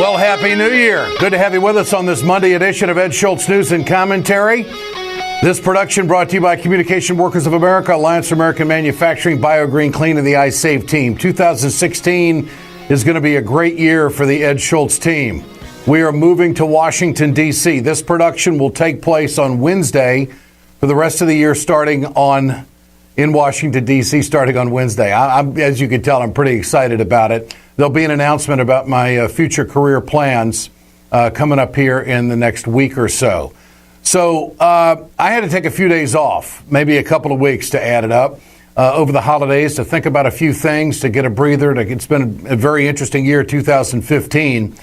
Well, Happy New Year. Good to have you with us on this Monday edition of Ed Schultz News and Commentary. This production brought to you by Communication Workers of America, Alliance for American Manufacturing, BioGreen Clean, and the iSave team. 2016 is going to be a great year for the Ed Schultz team. We are moving to Washington, D.C. This production will take place on Wednesday for the rest of the year, in Washington, D.C., starting on Wednesday. As you can tell, I'm pretty excited about it. There'll be an announcement about my future career plans coming up here in the next week or so. So I had to take a few days off, maybe a couple of weeks to add it up over the holidays to think about a few things, to get a breather. It's been a very interesting year, 2015.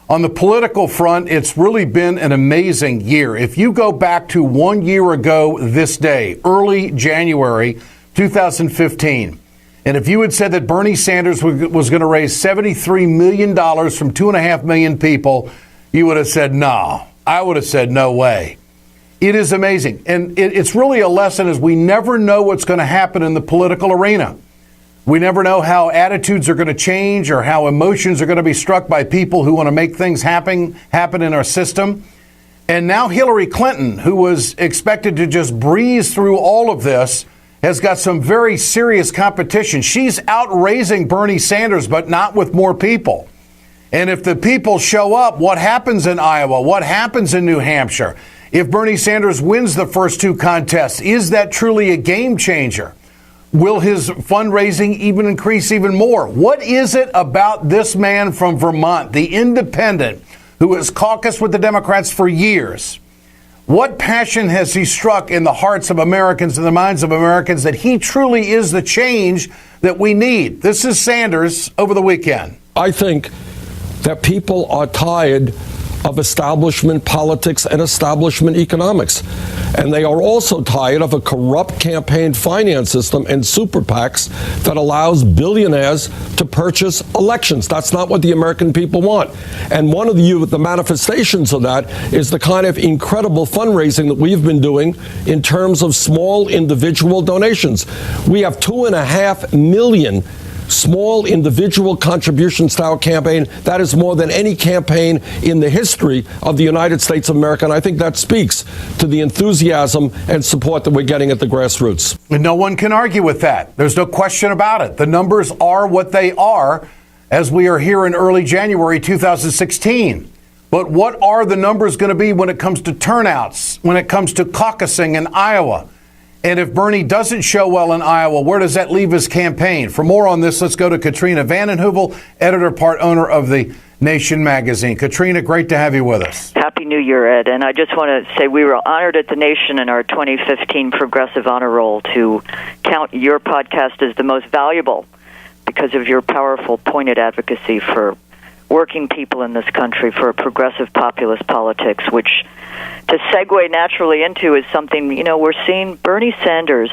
On the political front, it's really been an amazing year. If you go back to 1 year ago this day, early January 2015, and if you had said that Bernie Sanders was going to raise $73 million from 2.5 million people, you would have said no. I would have said no way. It is amazing. And it's really a lesson, as we never know what's going to happen in the political arena. We never know how attitudes are going to change or how emotions are going to be struck by people who want to make things happen in our system. And now Hillary Clinton, who was expected to just breeze through all of this, has got some very serious competition. She's outraising Bernie Sanders, but not with more people. And if the people show up, what happens in Iowa? What happens in New Hampshire? If Bernie Sanders wins the first two contests, is that truly a game changer? Will his fundraising even increase even more? What is it about this man from Vermont, the independent, who has caucused with the Democrats for years? What passion has he struck in the hearts of Americans and the minds of Americans that he truly is the change that we need? This is Sanders over the weekend. I think that people are tired of establishment politics and establishment economics. And they are also tired of a corrupt campaign finance system and super PACs that allows billionaires to purchase elections. That's not what the American people want. And one of the manifestations of that is the kind of incredible fundraising that we've been doing in terms of small individual donations. We have 2.5 million small individual contributions to our campaign. That is more than any campaign in the history of the United States of America. And I think that speaks to the enthusiasm and support that we're getting at the grassroots. And no one can argue with that. There's no question about it. The numbers are what they are as we are here in early January 2016. But what are the numbers going to be when it comes to turnouts, when it comes to caucusing in Iowa? And if Bernie doesn't show well in Iowa, where does that leave his campaign? For more on this, let's go to Katrina. Vanden, Heuvel, editor, part owner of the Nation magazine. Katrina, great to have you with us. Happy New Year, Ed. And I just want to say we were honored at the Nation in our 2015 Progressive Honor Roll to count your podcast as the most valuable because of your powerful, pointed advocacy for working people in this country, for a progressive populist politics, which to segue naturally into is something, we're seeing Bernie Sanders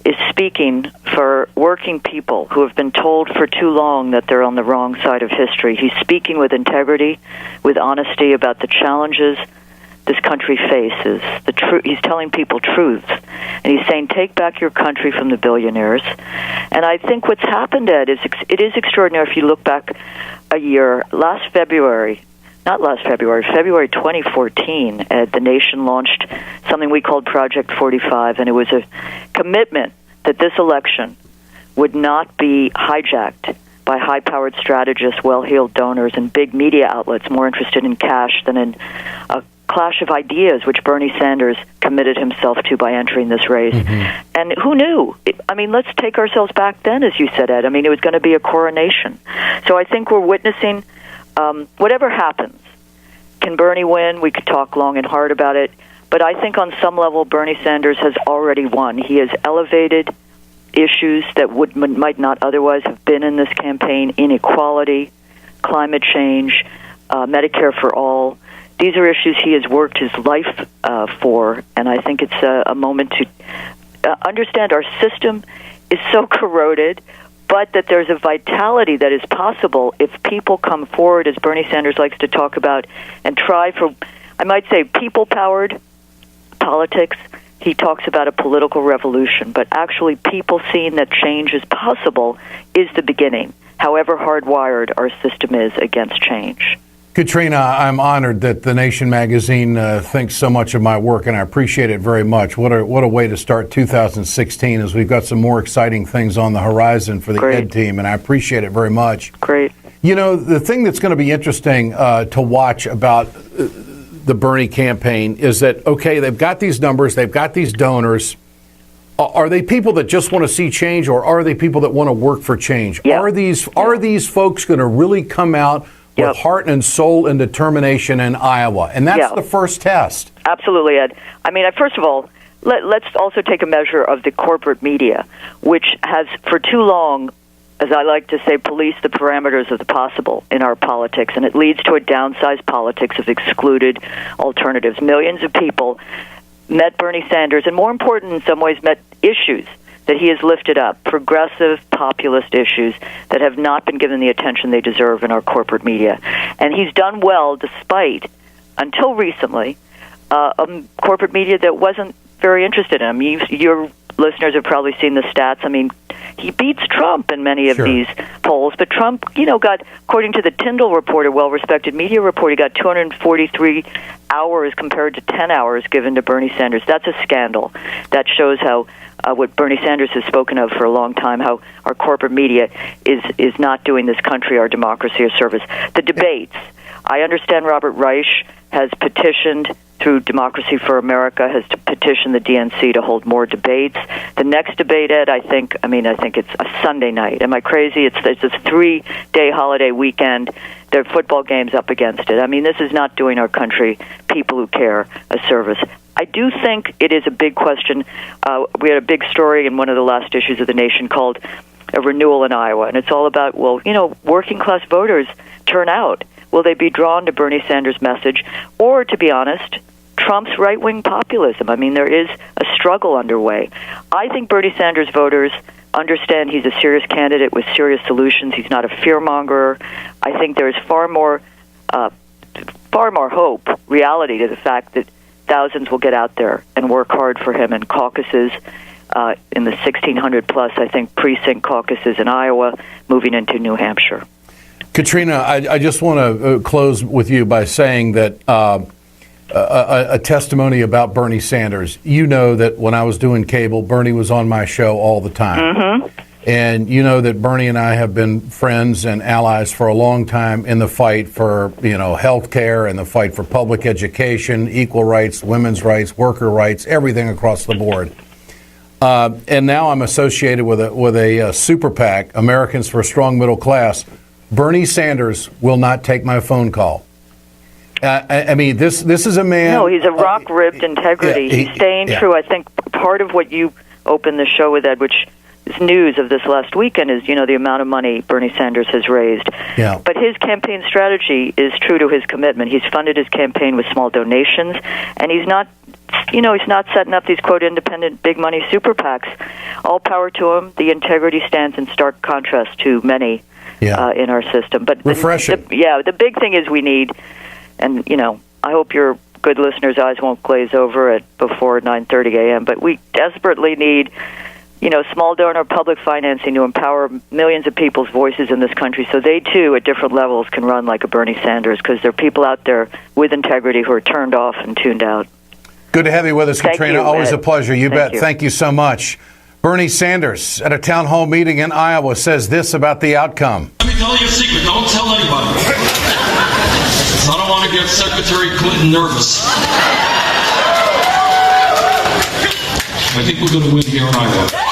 is speaking for working people who have been told for too long that they're on the wrong side of history. He's speaking with integrity, with honesty about the challenges this country faces. He's telling people truths. And he's saying, take back your country from the billionaires. And I think what's happened, Ed, it is extraordinary if you look back a year. February 2014, the Nation launched something we called Project 45, and it was a commitment that this election would not be hijacked by high-powered strategists, well-heeled donors, and big media outlets more interested in cash than in a clash of ideas, which Bernie Sanders committed himself to by entering this race. Mm-hmm. And who knew? Let's take ourselves back then, as you said, Ed. It was going to be a coronation. So I think we're witnessing whatever happens. Can Bernie win? We could talk long and hard about it. But I think on some level, Bernie Sanders has already won. He has elevated issues that might not otherwise have been in this campaign: inequality, climate change, Medicare for all. These are issues he has worked his life for, and I think it's a moment to understand our system is so corroded, but that there's a vitality that is possible if people come forward, as Bernie Sanders likes to talk about, and try for, I might say, people-powered politics. He talks about a political revolution, but actually people seeing that change is possible is the beginning, however hardwired our system is against change. Katrina, I'm honored that The Nation magazine thinks so much of my work, and I appreciate it very much. What a way to start 2016, as we've got some more exciting things on the horizon for the Ed team, and I appreciate it very much. Great. You know, the thing that's going to be interesting to watch about the Bernie campaign is that, okay, they've got these numbers, they've got these donors. Are they people that just want to see change, or are they people that want to work for change? Yeah. Are these folks going to really come out with heart and soul and determination in Iowa? And that's the first test. Absolutely, Ed. I mean, first of all, let's also take a measure of the corporate media, which has for too long, as I like to say, policed the parameters of the possible in our politics, and it leads to a downsized politics of excluded alternatives. Millions of people met Bernie Sanders, and more important in some ways, met issues that he has lifted up, progressive populist issues that have not been given the attention they deserve in our corporate media. And he's done well despite, until recently, corporate media that wasn't very interested in him. Your listeners have probably seen the stats. I mean, he beats Trump in many of these polls, but Trump, got, according to the Tyndall report, a well-respected media report, he got 243 hours compared to 10 hours given to Bernie Sanders. That's a scandal. That shows how what Bernie Sanders has spoken of for a long time, how our corporate media is not doing this country, our democracy, a service. The debates. I understand Robert Reich has petitioned through Democracy for America, has petitioned the DNC to hold more debates. The next debate, Ed, I think it's a Sunday night. Am I crazy? It's a 3-day holiday weekend. There are football games up against it. I mean, this is not doing our country, people who care, a service. I do think it is a big question. We had a big story in one of the last issues of The Nation called A Renewal in Iowa, and it's all about, working-class voters turn out. Will they be drawn to Bernie Sanders' message, or, to be honest, Trump's right-wing populism? I mean, there is a struggle underway. I think Bernie Sanders voters understand he's a serious candidate with serious solutions. He's not a fearmonger. I think there's far more hope, reality to the fact that thousands will get out there and work hard for him in caucuses, in the 1,600-plus, I think, precinct caucuses in Iowa, moving into New Hampshire. Katrina, I just want to close with you by saying that a testimony about Bernie Sanders. You know that when I was doing cable, Bernie was on my show all the time. Mm-hmm. And you know that Bernie and I have been friends and allies for a long time in the fight for, health care and the fight for public education, equal rights, women's rights, worker rights, everything across the board. And now I'm associated with a super PAC, Americans for a Strong Middle Class. Bernie Sanders will not take my phone call. I mean, this is a man. No, he's a rock-ribbed integrity. He's staying true. I think part of what you opened the show with, Ed, which is news of this last weekend, is the amount of money Bernie Sanders has raised. Yeah. But his campaign strategy is true to his commitment. He's funded his campaign with small donations, and he's not setting up these, quote, independent big money super PACs. All power to him. The integrity stands in stark contrast to many in our system. But refreshing. The big thing is we need, and I hope your good listeners' eyes won't glaze over before 9:30 a.m. But we desperately need, small donor public financing to empower millions of people's voices in this country, so they too, at different levels, can run like a Bernie Sanders, because there are people out there with integrity who are turned off and tuned out. Good to have you with us, Katrina. Always a pleasure. You bet. You. Thank you so much. Bernie Sanders, at a town hall meeting in Iowa, says this about the outcome. Let me tell you a secret. Don't tell anybody. I don't want to get Secretary Clinton nervous. I think we're going to win here in Iowa.